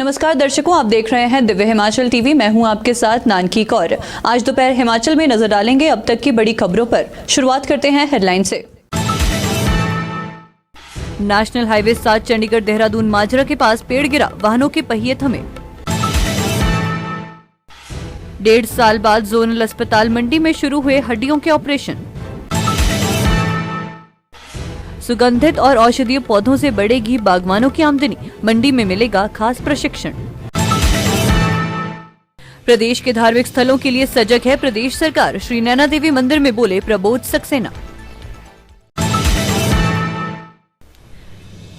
नमस्कार दर्शकों, आप देख रहे हैं दिव्य हिमाचल टीवी। मैं हूं आपके साथ नानकी कौर। आज दोपहर हिमाचल में नजर डालेंगे अब तक की बड़ी खबरों पर। शुरुआत करते हैं हेडलाइन से। नेशनल हाईवे 7 चंडीगढ़ देहरादून माजरा के पास पेड़ गिरा, वाहनों के पहिए थमे। 1.5 साल बाद जोनल अस्पताल मंडी में शुरू हुए हड्डियों के ऑपरेशन। सुगंधित और औषधीय पौधों से बढ़ेगी बागवानों की आमदनी, मंडी में मिलेगा खास प्रशिक्षण। प्रदेश के धार्मिक स्थलों के लिए सजग है प्रदेश सरकार, श्री नैना देवी मंदिर में बोले प्रबोध सक्सेना।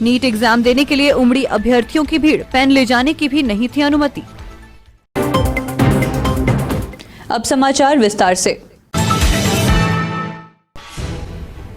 नीट एग्जाम देने के लिए उमड़ी अभ्यर्थियों की भीड़, पेन ले जाने की भी नहीं थी अनुमति। अब समाचार विस्तार से।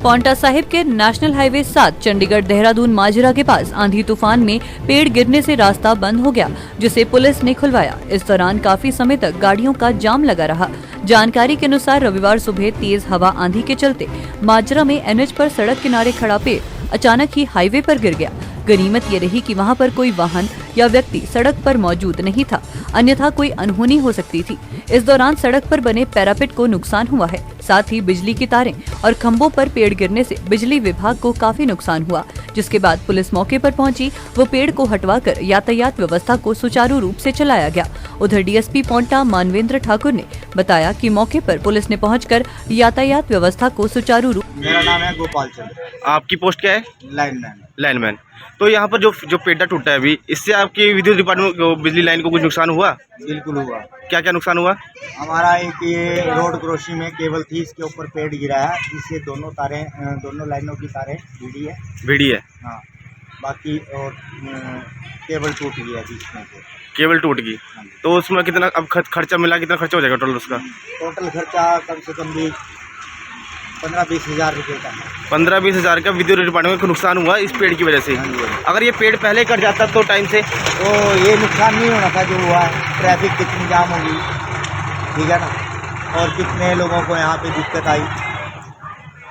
पांवटा साहिब के नेशनल हाईवे 7 चंडीगढ़ देहरादून माजरा के पास आंधी तूफान में पेड़ गिरने से रास्ता बंद हो गया, जिसे पुलिस ने खुलवाया। इस दौरान काफी समय तक गाड़ियों का जाम लगा रहा। जानकारी के अनुसार रविवार सुबह तेज हवा आंधी के चलते माजरा में एनएच पर सड़क किनारे खड़ा पेड़ अचानक ही हाईवे पर गिर गया। गनीमत ये रही कि वहां पर कोई वाहन या व्यक्ति सड़क पर मौजूद नहीं था, अन्यथा कोई अनहोनी हो सकती थी। इस दौरान सड़क पर बने पैरापेट को नुकसान हुआ है, साथ ही बिजली की तारें और खंभों पर पेड़ गिरने से बिजली विभाग को काफी नुकसान हुआ, जिसके बाद पुलिस मौके पर पहुंची। वो पेड़ को हटवाकर यातायात व्यवस्था को सुचारू रूप से चलाया गया। उधर डीएसपी पांवटा मानवेंद्र ठाकुर ने बताया कि मौके पर पुलिस ने पहुंचकर यातायात व्यवस्था को सुचारू रूप। मेरा नाम है गोपाल चंद्र। आपकी पोस्ट क्या है? लाइनमैन। लाइनमैन। तो यहाँ पर जो पेड़ा टूटा है अभी, इससे आपकी विद्युत डिपार्टमेंट को, बिजली लाइन को कुछ नुकसान हुआ? बिल्कुल हुआ। क्या क्या नुकसान हुआ? हमारा एक ये रोड क्रॉसिंग में केबल थी, इसके ऊपर पेड़ गिरा है, जिससे दोनों लाइनों की तारें भिड़ी है। हाँ, बाकी और केबल टूट गया जिसमें से। केबल टूट गई। तो उसमें कितना अब खर्चा मिला, कितना खर्चा हो जाएगा टोटल उसका? टोटल खर्चा कम से कम भी 15-20 हज़ार रुपये का। 15-20 हज़ार का विद्युत डिपार्टमेंट को नुकसान हुआ इस पेड़ की वजह से। अगर ये पेड़ पहले कट जाता तो टाइम से, तो ये नुकसान नहीं होना था जो हुआ है। ट्रैफिक कितनी जाम होगी, ठीक है ना, और कितने लोगों को यहाँ पे दिक्कत आई,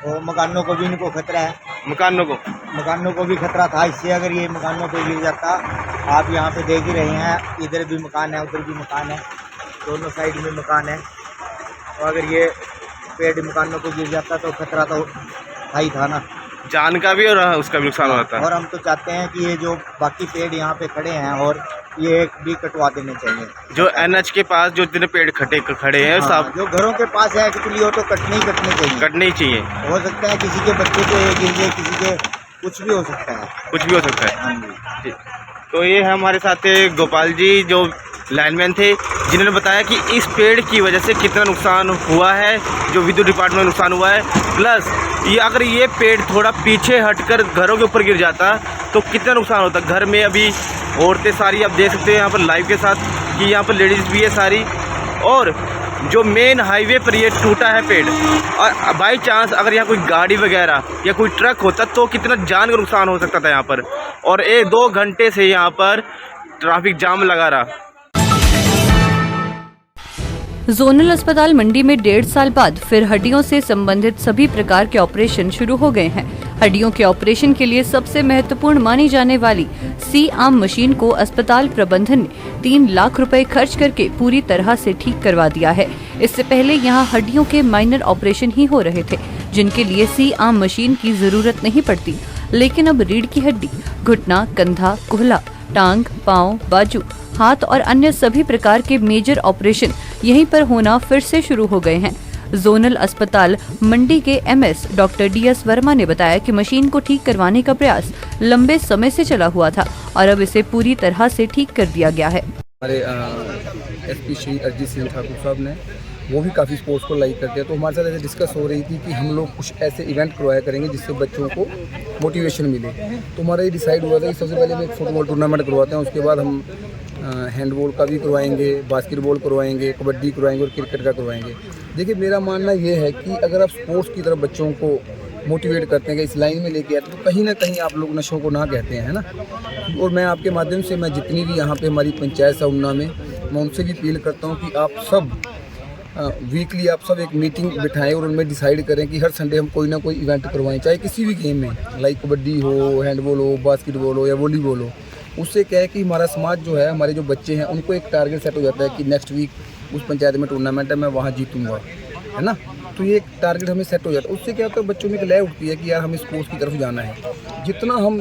और मकानों को भी इनको खतरा है। मकानों को भी खतरा था इससे। अगर ये मकानों पे गिर जाता, आप यहाँ पे देख ही रहे हैं, इधर भी मकान है, उधर भी मकान है, दोनों साइड में मकान है। और अगर ये पेड़ मकानों पे गिर जाता तो खतरा तो था ना, जान का भी और उसका भी नुकसान होता है। और हम तो चाहते हैं कि ये जो बाकी पेड़ यहाँ पे खड़े हैं, और ये भी कटवा देने चाहिए। जो एनएच के पास जो इतने पेड़ खड़े हैं, सब जो घरों के पास है एक्चुअली, वो तो कटने ही चाहिए। कटने ही चाहिए। हो सकता है किसी के बच्चे पे गिर जाए, किसी के कुछ भी हो सकता है। हाँ जी। तो ये है हमारे साथ गोपाल जी, जो लाइनमैन थे, जिन्होंने बताया कि इस पेड़ की वजह से कितना नुकसान हुआ है, जो विद्युत डिपार्टमेंट में नुकसान हुआ है। प्लस ये अगर ये पेड़ थोड़ा पीछे हटकर घरों के ऊपर गिर जाता तो कितना नुकसान होता। घर में अभी औरतें सारी, आप देख सकते हैं यहाँ पर लाइव के साथ कि यहाँ पर लेडीज़ भी है सारी, और जो मेन हाईवे पर ये टूटा है पेड़, और बाई चांस अगर यहाँ कोई गाड़ी वगैरह या कोई ट्रक होता तो कितना जान का नुकसान हो सकता था यहाँ पर। और 1-2 घंटे से यहाँ पर ट्रैफिक जाम लगा रहा। जोनल अस्पताल मंडी में 1.5 साल बाद फिर हड्डियों से संबंधित सभी प्रकार के ऑपरेशन शुरू हो गए हैं। हड्डियों के ऑपरेशन के लिए सबसे महत्वपूर्ण मानी जाने वाली सी-आर्म मशीन को अस्पताल प्रबंधन ने 3 लाख रुपए खर्च करके पूरी तरह से ठीक करवा दिया है। इससे पहले यहां हड्डियों के माइनर ऑपरेशन ही हो रहे थे, जिनके लिए सी-आर्म मशीन की जरूरत नहीं पड़ती। लेकिन अब रीढ़ की हड्डी, घुटना, कंधा, कूल्हा, टांग, पाँव, बाजू, हाथ और अन्य सभी प्रकार के मेजर ऑपरेशन यहीं पर होना फिर से शुरू हो गए हैं। जोनल अस्पताल मंडी के एमएस डॉक्टर डीएस वर्मा ने बताया कि मशीन को ठीक करवाने का प्रयास लंबे समय से चला हुआ था और अब इसे पूरी तरह से ठीक कर दिया गया है। हमारे एसपी श्री अरिजीत सिंह ठाकुर साहब ने, वो भी काफ़ी स्पोर्ट्स को लाइक करते हैं, तो हमारे साथ ऐसे डिस्कस हो रही थी कि हम लोग कुछ ऐसे इवेंट करवाया करेंगे जिससे बच्चों को मोटिवेशन मिले। तो हमारा ये डिसाइड हुआ था कि सबसे पहले हम एक फुटबॉल टूर्नामेंट करवाते हैं, उसके बाद हम हैंडबॉल का भी करवाएंगे, बास्केटबॉल करवाएंगे, कबड्डी करवाएंगे और क्रिकेट का करवाएंगे। देखिए, मेरा मानना ये है कि अगर आप स्पोर्ट्स की तरफ बच्चों को मोटिवेट करते हैं कि इस लाइन में लेके आते हैं, तो कहीं ना कहीं आप लोग नशों को ना कहते हैं, है ना। और मैं आपके माध्यम से, मैं जितनी भी यहाँ पे हमारी पंचायत है उन्ना में, मैं उनसे भी अपील करता हूँ कि आप सब वीकली आप सब एक मीटिंग बिठाएं और उनमें डिसाइड करें कि हर संडे हम कोई ना कोई इवेंट करवाएं, चाहे किसी भी गेम में, लाइक कबड्डी हो, हैंडबॉल हो, बास्केटबॉल हो या वॉलीबॉल हो। उससे क्या है कि हमारा समाज जो है, हमारे जो बच्चे हैं, उनको एक टारगेट सेट हो जाता है कि नेक्स्ट वीक उस पंचायत में टूर्नामेंट है, मैं वहाँ जीतूंगा, है ना। तो ये एक टारगेट हमें सेट हो जाता है। उससे क्या होता है, बच्चों में एक लय उठती है कि यार हमें स्पोर्ट्स की तरफ जाना है। जितना हम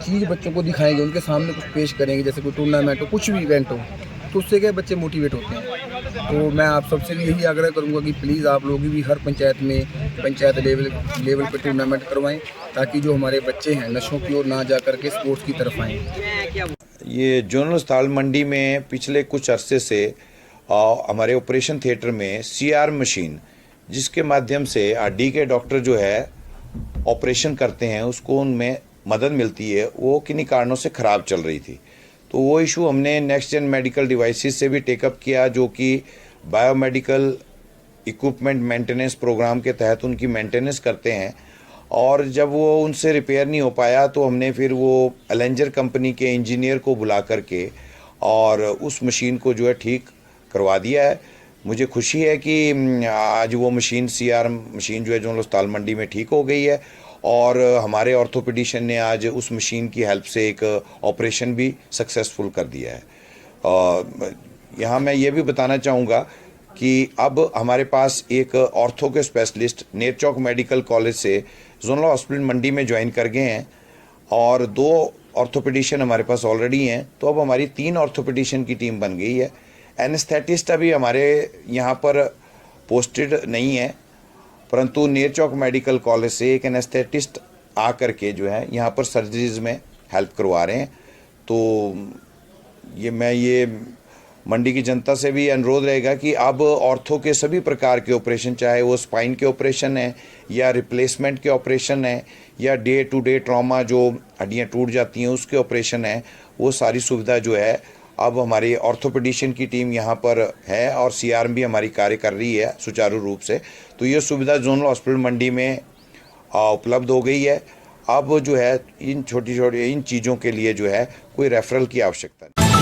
चीज़ बच्चों को दिखाएंगे, उनके सामने कुछ पेश करेंगे, जैसे कोई टूर्नामेंट हो, कुछ भी इवेंट हो, तो उससे क्या बच्चे मोटिवेट होते हैं। तो मैं आप सबसे भी यही आग्रह करूंगा कि प्लीज़ आप लोग भी हर पंचायत में पंचायत लेवल पे टूर्नामेंट करवाएं, ताकि जो हमारे बच्चे हैं नशों की ओर ना जा करके स्पोर्ट्स की तरफ आएँ। ये जोनल अस्पताल मंडी में पिछले कुछ अरसे से हमारे ऑपरेशन थिएटर में CR मशीन, जिसके माध्यम से हड्डी के डॉक्टर जो है ऑपरेशन करते हैं, उसको उनमें मदद मिलती है, वो किन्हीं कारणों से ख़राब चल रही थी। तो वो इशू हमने नेक्स्ट जेन मेडिकल डिवाइसेस से भी टेकअप किया, जो कि बायोमेडिकल इक्विपमेंट मेंटेनेंस प्रोग्राम के तहत उनकी मेंटेनेंस करते हैं। और जब वो उनसे रिपेयर नहीं हो पाया तो हमने फिर वो एलेंजर कंपनी के इंजीनियर को बुला करके और उस मशीन को जो है ठीक करवा दिया है। मुझे खुशी है कि आज वो मशीन CR मशीन जो है जोनल अस्पताल मंडी में ठीक हो गई है, और हमारे ऑर्थोपेडिशियन ने आज उस मशीन की हेल्प से एक ऑपरेशन भी सक्सेसफुल कर दिया है। यहाँ मैं ये भी बताना चाहूँगा कि अब हमारे पास एक ऑर्थो के स्पेशलिस्ट नेरचौक मेडिकल कॉलेज से जोनल हॉस्पिटल मंडी में ज्वाइन कर गए हैं, और 2 ऑर्थोपेडिशियन हमारे पास ऑलरेडी हैं। तो अब हमारी 3 ऑर्थोपेडिशियन की टीम बन गई है। एनेस्थेटिस्ट अभी हमारे यहाँ पर पोस्टेड नहीं है, परंतु नेरचौक मेडिकल कॉलेज से एक एनेस्थेटिस्ट आ करके जो है यहाँ पर सर्जरीज में हेल्प करवा रहे हैं। तो ये मंडी की जनता से भी अनुरोध रहेगा कि अब ऑर्थो के सभी प्रकार के ऑपरेशन, चाहे वो स्पाइन के ऑपरेशन है या रिप्लेसमेंट के ऑपरेशन है या डे टू डे ट्रॉमा जो हड्डियाँ टूट जाती हैं उसके ऑपरेशन है, वो सारी सुविधा जो है अब हमारी ऑर्थोपेडिशियन की टीम यहाँ पर है, और CR भी हमारी कार्य कर रही है सुचारू रूप से। तो ये सुविधा जोनल हॉस्पिटल मंडी में उपलब्ध हो गई है। अब जो है इन छोटी इन चीज़ों के लिए जो है कोई रेफरल की आवश्यकता नहीं।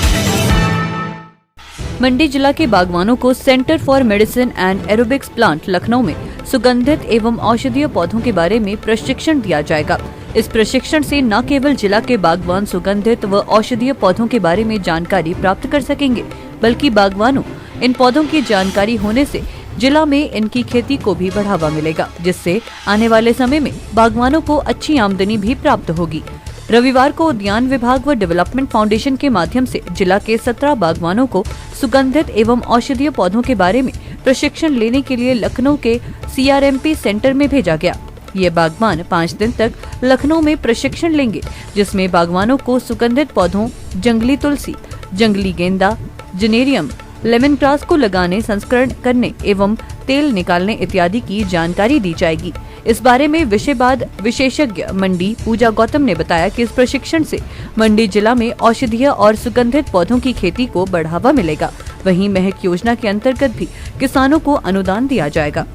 मंडी जिला के बागवानों को centre for medicine and aerobics plant Lucknow में सुगंधित एवं औषधीय पौधों के बारे में प्रशिक्षण दिया जाएगा। इस प्रशिक्षण से न केवल जिला के बागवान सुगंधित व औषधीय पौधों के बारे में जानकारी प्राप्त कर सकेंगे, बल्कि बागवानों इन पौधों की जानकारी होने से जिला में इनकी खेती को भी बढ़ावा मिलेगा, जिससे आने वाले समय में बागवानों को अच्छी आमदनी भी प्राप्त होगी। रविवार को उद्यान विभाग व डेवलपमेंट फाउंडेशन के माध्यम से जिला के 17 बागवानों को सुगंधित एवं औषधीय पौधों के बारे में प्रशिक्षण लेने के लिए लखनऊ के CRMP सेंटर में भेजा गया। ये बागवान 5 दिन तक लखनऊ में प्रशिक्षण लेंगे, जिसमें बागवानों को सुगंधित पौधों, जंगली तुलसी, जंगली गेंदा, जेनेरियम, लेमन ग्रास को लगाने, संस्करण करने एवं तेल निकालने इत्यादि की जानकारी दी जाएगी। इस बारे में विषयवाद विशेषज्ञ मंडी पूजा गौतम ने बताया कि इस प्रशिक्षण से मंडी जिला में औषधीय और सुगंधित पौधों की खेती को बढ़ावा मिलेगा। वहीं महक योजना के अंतर्गत भी किसानों को अनुदान दिया जाएगा।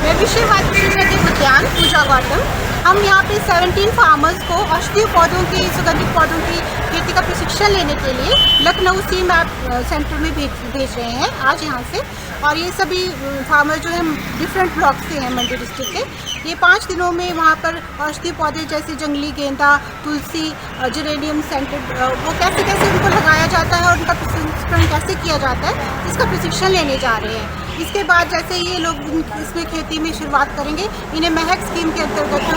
मैं विषयवाद विशेषज्ञ उद्यान पूजा गौतम, हम यहाँ पे 17 फार्मर्स को औषधीय पौधों की, सुगंधित पौधों की खेती का प्रशिक्षण लेने के लिए लखनऊ CMAP सेंटर में भेज रहे हैं आज यहाँ से। और ये सभी फार्मर जो हैं डिफरेंट ब्लॉक से हैं मंडी डिस्ट्रिक्ट के। ये 5 दिनों में वहाँ पर औषधीय पौधे जैसे जंगली गेंदा, तुलसी, जेरेनियम सेंटेड, वो कैसे उनको लगाया जाता है और उनका प्रशिक्षण कैसे किया जाता है, इसका प्रशिक्षण लेने जा रहे हैं। इसके बाद जैसे ये लोग इसमें खेती में शुरुआत करेंगे, इन्हें महक स्कीम के अंतर्गत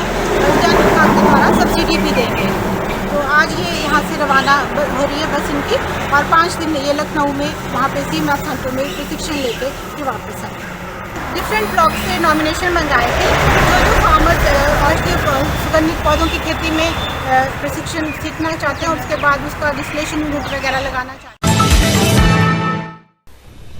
उद्यान विभाग के द्वारा सब्सिडी भी देंगे। तो आज ये यहाँ से रवाना हो रही है बस इनकी, और 5 दिन ये लखनऊ में वहाँ पे CMAP सेंटर में प्रशिक्षण लेके ये वापस आए। डिफरेंट ब्लॉक से नॉमिनेशन मंगाए थे, जो फार्मर्स औषधीय सुगंधित पौधों की खेती में प्रशिक्षण सीखना चाहते हैं, उसके बाद उसका डिस्टिलेशन यूनिट वगैरह लगाना चाहते हैं।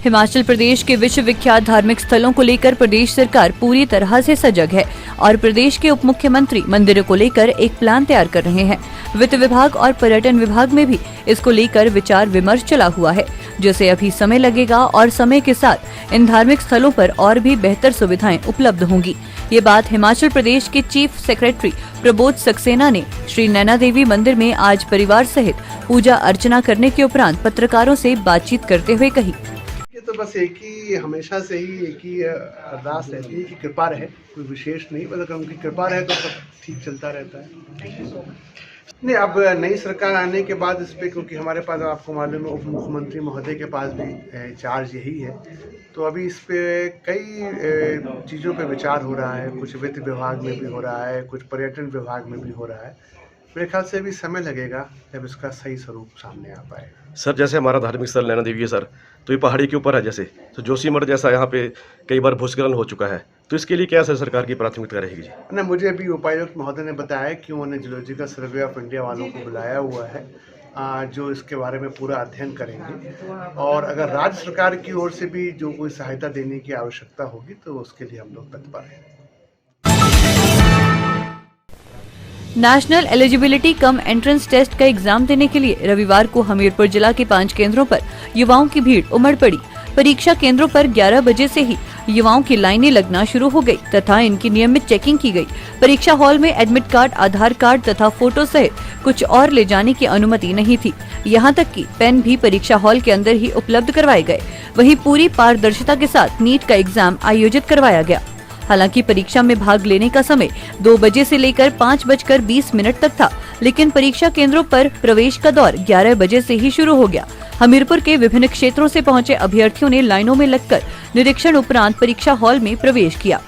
हिमाचल प्रदेश के विश्व विख्यात धार्मिक स्थलों को लेकर प्रदेश सरकार पूरी तरह से सजग है और प्रदेश के उप मुख्यमंत्री मंदिरों को लेकर एक प्लान तैयार कर रहे हैं। वित्त विभाग और पर्यटन विभाग में भी इसको लेकर विचार विमर्श चला हुआ है, जिसे अभी समय लगेगा और समय के साथ इन धार्मिक स्थलों पर और भी बेहतर सुविधाएं उपलब्ध होंगी। ये बात हिमाचल प्रदेश के चीफ सेक्रेटरी प्रबोध सक्सेना ने श्री नैना देवी मंदिर में आज परिवार सहित पूजा अर्चना करने के उपरांत पत्रकारों से बातचीत करते हुए कही। तो बस एक ही, हमेशा से ही एक ही अरदास रहती है कि कृपा रहे, कोई विशेष नहीं, बस अगर उनकी कृपा रहे तो सब ठीक चलता रहता है। नहीं, अब नई सरकार आने के बाद इस पर, क्योंकि हमारे पास आपको मालूम है उप मुख्यमंत्री महोदय के पास भी चार्ज यही है, तो अभी इस पे कई चीज़ों पे विचार हो रहा है। कुछ वित्त विभाग में भी हो रहा है, कुछ पर्यटन विभाग में भी हो रहा है। मेरे ख्याल से भी समय लगेगा जब इसका सही स्वरूप सामने आ पाएगा। सर जैसे हमारा धार्मिक स्थल नैना देवी है सर, तो ये पहाड़ी के ऊपर है, जैसे तो जोशीमठ जैसा यहाँ पे कई बार भूस्खलन हो चुका है, तो इसके लिए क्या सर सरकार की प्राथमिकता रहेगी जी? ना, मुझे अभी उपायुक्त महोदय ने बताया कि उन्होंने जियोलॉजिकल सर्वे ऑफ इंडिया वालों को बुलाया हुआ है, जो इसके बारे में पूरा अध्ययन करेंगे, और अगर राज्य सरकार की ओर से भी जो कोई सहायता देने की आवश्यकता होगी तो उसके लिए हम लोग तत्पर हैं। National eligibility cum entrance test का एग्जाम देने के लिए रविवार को हमीरपुर जिला के 5 केंद्रों पर युवाओं की भीड़ उमड़ पड़ी। परीक्षा केंद्रों पर 11 बजे से ही युवाओं की लाइनें लगना शुरू हो गई तथा इनकी नियमित चेकिंग की गई। परीक्षा हॉल में एडमिट कार्ड, आधार कार्ड तथा फोटो सहित कुछ और ले जाने की अनुमति नहीं थी। यहाँ तक कि पेन भी परीक्षा हॉल के अंदर ही उपलब्ध करवाए गए। वहीं पूरी पारदर्शिता के साथ नीट का एग्जाम आयोजित करवाया गया। हालांकि परीक्षा में भाग लेने का समय 2 बजे से लेकर 5:20 तक था, लेकिन परीक्षा केंद्रों पर प्रवेश का दौर 11 बजे से ही शुरू हो गया। हमीरपुर के विभिन्न क्षेत्रों से पहुंचे अभ्यर्थियों ने लाइनों में लगकर निरीक्षण उपरांत परीक्षा हॉल में प्रवेश किया।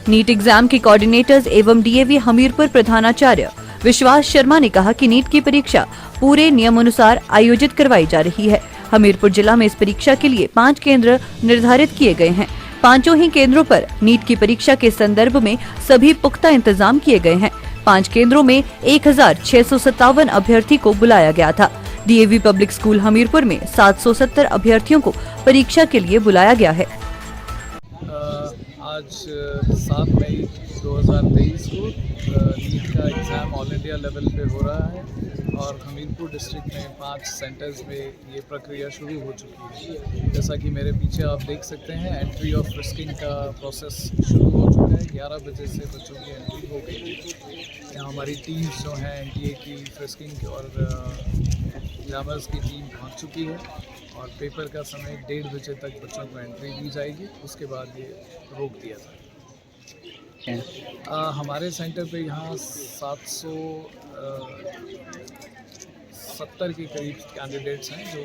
नीट एग्जाम के कोऑर्डिनेटर्स एवं डीएवी हमीरपुर प्रधानाचार्य विश्वास शर्मा ने कहा कि नीट की परीक्षा पूरे नियमानुसार आयोजित करवाई जा रही है। हमीरपुर जिला में इस परीक्षा के लिए 5 केंद्र निर्धारित किए गए हैं। 5 ही केंद्रों पर नीट की परीक्षा के संदर्भ में सभी पुख्ता इंतजाम किए गए हैं। 5 केंद्रों में 1657 अभ्यर्थी को बुलाया गया था। डीएवी पब्लिक स्कूल हमीरपुर में 770 अभ्यर्थियों को परीक्षा के लिए बुलाया गया है। आज 7 मई 2023 को नीट का एग्ज़ाम ऑल इंडिया लेवल पे हो रहा है और हमीरपुर डिस्ट्रिक्ट में 5 सेंटर्स में ये प्रक्रिया शुरू हो चुकी है। जैसा कि मेरे पीछे आप देख सकते हैं, एंट्री ऑफ फ्रिस्किंग का प्रोसेस शुरू हो चुका है। 11 बजे से बच्चों की एंट्री हो गई। यहाँ हमारी टीम्स जो हैं एनटीए की, फ्रिस्किंग और ग्रामर्स की टीम पहुँच चुकी है और पेपर का समय 1:30 बजे तक बच्चों को एंट्री दी जाएगी। उसके बाद ये रोक दिया जाएगा। हमारे सेंटर पे यहाँ 770 के करीब कैंडिडेट्स हैं जो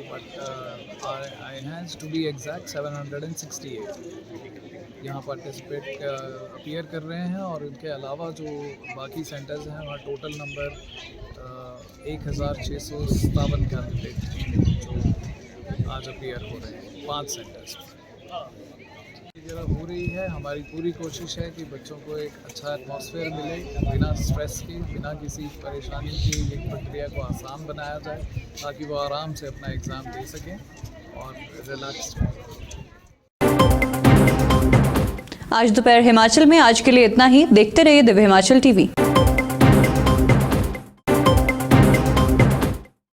आए हैं। टू बी एग्जैक्ट 768 यहाँ पार्टिसिपेट अपीयर कर रहे हैं और इनके अलावा जो बाकी सेंटर्स हैं वहाँ टोटल नंबर 1657 कैंडिडेट जो आज अपीयर हो रहे हैं 5 सेंटर्स में। हो रही है, हमारी पूरी कोशिश है कि बच्चों को एक अच्छा एटमॉस्फेयर मिले, बिना स्ट्रेस के, बिना किसी परेशानी की एक प्रक्रिया को आसान बनाया जाए ताकि वो आराम से अपना एग्ज़ाम दे सकें और रिलैक्स रहें। आज दोपहर हिमाचल में आज के लिए इतना ही। देखते रहिए दिव्य हिमाचल टीवी।